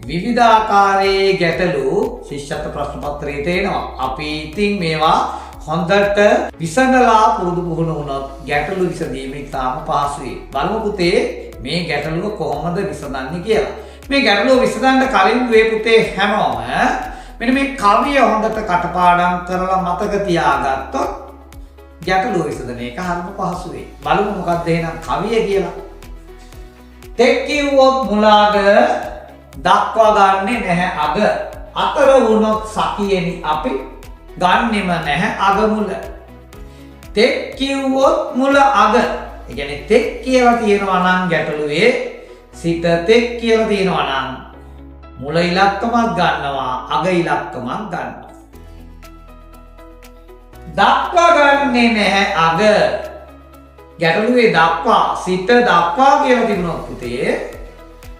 විවිධාකාරයේ ගැටලු ශිෂ්‍යත්ව ප්‍රශ්න පත්‍රයේ තේනවා. අපි ඉතින් මේවා හොඳට විසඳලා පුරුදු පුහුණු වුණොත් ගැටලු විසඳීම ඉතාම පහසුයි. බලමු පුතේ මේ ගැටලුව කොහොමද විසඳන්නේ කියලා. මේ ගැටලුව විසඳන්න කලින් මේ පුතේ හැමෝම මෙන්න මේ කවිය හොඳට කටපාඩම් කරලා මතක තියාගත්තොත් ගැටලුව විසඳන එක හරිම පහසුයි. බලමු මොකක්ද එහෙනම් කවිය කියලා. තෙක් කිව්වොත් මුලාග දක්වා ගන්නේ නැහැ අග. අතර වුණොත් සකියෙනි අපි ගන්නෙම නැහැ අග මුල. තෙක් කිව්වොත් මුල අග. ඒ කියන්නේ තෙක් කියලා තියෙනවා නම් ගැටලුවේ සිත තෙක් කියලා තියෙනවා නම් මුල ඉලක්කමක් ගන්නවා අග ඉලක්කමක් ගන්නවා. දක්වා ගන්නේ නැහැ අග. ගැටලුවේ දක්වා සිත දක්වා කියලා තිබුණොත් පුතේ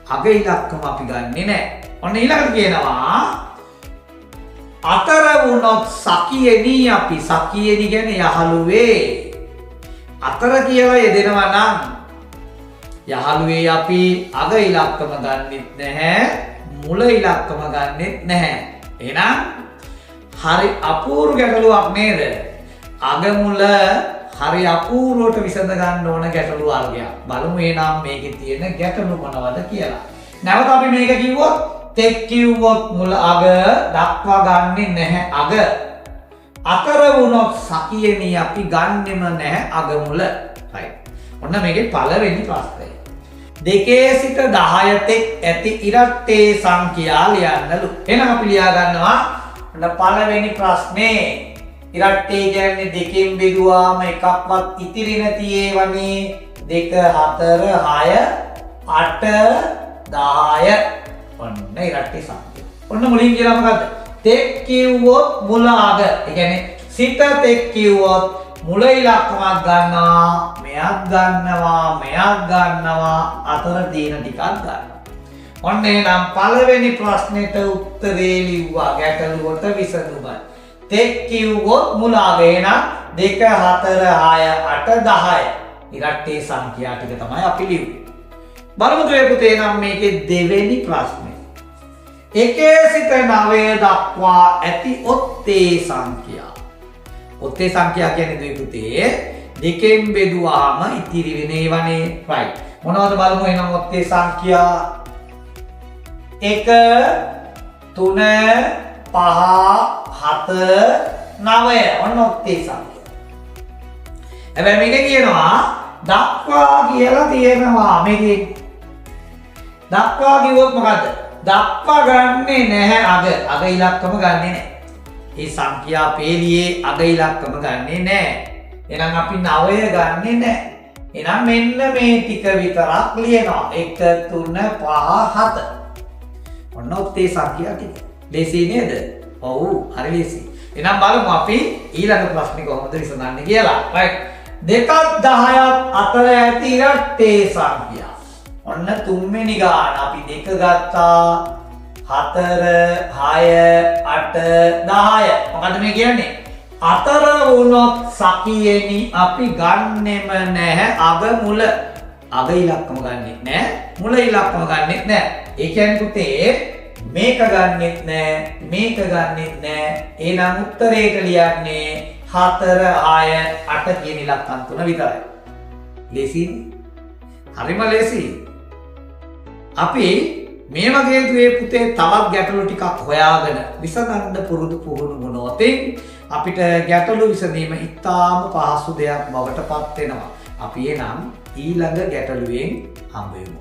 අග ඉලක්කම අපි ගන්නෙ නැහැ. ඔන්න ඊළඟට කියනවා අතර වුණොත් සකියෙනි අපි. සකියෙනි කියන්නේ යහළුවේ. අතර කියලා යෙදෙනවා නම් යහළුවේ අපි අග ඉලක්කම ගන්නෙත් නැහැ මුල ඉලක්කම ගන්නෙත් නැහැ. එහෙනම් හරි අපූර්ව ගැටලුවක් නේද? අග මුල හරි අපූර්වට විසඳ ගන්න ඕන ගැටලු වර්ගයක්. බලමු එහෙනම් මේකේ තියෙන ගැටලු මොනවද කියලා. නැවත අපි මේක කිව්වොත් තෙක් කිව්වොත් මුල අග දක්වා ගන්නෙ නැහැ අග. අතර වුණොත් සකියෙනි අපි ගන්නෙම නැහැ අග මුල. right. ඔන්න මේකේ පළවෙනි ප්‍රශ්නය. 2 සිට 10 තෙක් ඇති ඉරට්ටේ සංඛ්‍යා ලියන්නලු. එහෙනම් අපි ලියා ගන්නවා ඔන්න පළවෙනි ප්‍රශ්නේ. ඉරට්ටේ කියන්නේ දෙකෙන් බෙදුවාම එකක්වත් ඉතිරි නැති ඒවනේ. 2 4 6 8 10. ඔන්න ඉරට්ටේ සංඛ්‍යා. ඔන්න මුලින් කියලා මොකද්ද? තෙක් කිව්වොත් මුල අග. ඒ කියන්නේ සිත තෙක් කිව්වොත් මුල ඉලක්කමක් ගන්නවා, මෙයක් ගන්නවා, මෙයක් ගන්නවා, අතර තියෙන ටිකක් ගන්නවා. ඔන්න එහෙනම් පළවෙනි ප්‍රශ්නෙට උත්තරේ ලිව්වා ගැටලුවට විසඳුම. තෙක් කිව්වොත් මුල අග. එහෙනම් 2 4 6 8 10. ඉරට්ටේ සංඛ්‍යා ටික තමයි අපි ලිව්වේ. බලමු පුතේ නම් මේකේ දෙවෙනි ප්‍රශ්නේ. 1 සිට 9 දක්වා ඇති ඔත්තේ සංඛ්‍යා. ඔත්තේ සංඛ්‍යා කියන්නේ පුතේ දෙකෙන් බෙදුවාම ඉතිරි වෙන ඒවානේ. right. මොනවද බලමු එහෙනම් ඔත්තේ සංඛ්‍යා? 1 3 5 7 9. ඔන්න ඔත්තේ සංඛ්‍යා. හැබැයි මේක කියනවා දක්වා කියලා තියෙනවා. මේකේ දක්වා කිව්වොත් මොකද්ද? දක්වා ගන්නෙ නැහැ අග. අග ඉලක්කම ගන්නෙ නැහැ. මේ සංඛ්‍යා පේලියේ අග ඉලක්කම ගන්නෙ නැහැ. එහෙනම් අපි 9 ගන්නෙ නැහැ. එහෙනම් මෙන්න මේ ටික විතරක් ලියනවා. 1 3 5 7. ඔන්න ඔත්තේ සංඛ්‍යා ටික. ලේසි නේද? ඔව් හරි ලේසි. එහෙනම් බලමු අපි ඊළඟ ප්‍රශ්නේ කොහොමද විසඳන්නේ කියලා. right. 2ක් 10ක් අතර ඇති ඉරට්ටේ සංඛ්‍යා. ඔන්න තුන්වෙනි ගාන අපි 2 ගත්තා 4 6 8 10. මොකද මේ කියන්නේ? අතර වුණොත් සකියෙනි අපි ගන්නෙම නැහැ අග මුල. අග ඉලක්කම ගන්නෙත් නැහැ මුල ඉලක්කම ගන්නෙත් නැහැ. ඒ කියන්නේ පුතේ මේක ගන්නෙත් නැහැ මේක ගන්නෙත් නැහැ. එහෙනම් උත්තරේට ලියන්නේ 4 6 8 කියන ඉලක්කම් තුන විතරයි. ලේසියි. හරිම ලේසියි. අපි මේ වගේ දුවේ පුතේ තවත් ගැටලු ටිකක් හොයාගෙන විසඳන්න පුරුදු පුහුණු වුණොත් අපිට ගැටලු විසඳීම ඉතාම පහසු දෙයක් බවට පත් වෙනවා. අපි එනම් ඊළඟ ගැටලුවෙන් හම්බ වෙමු.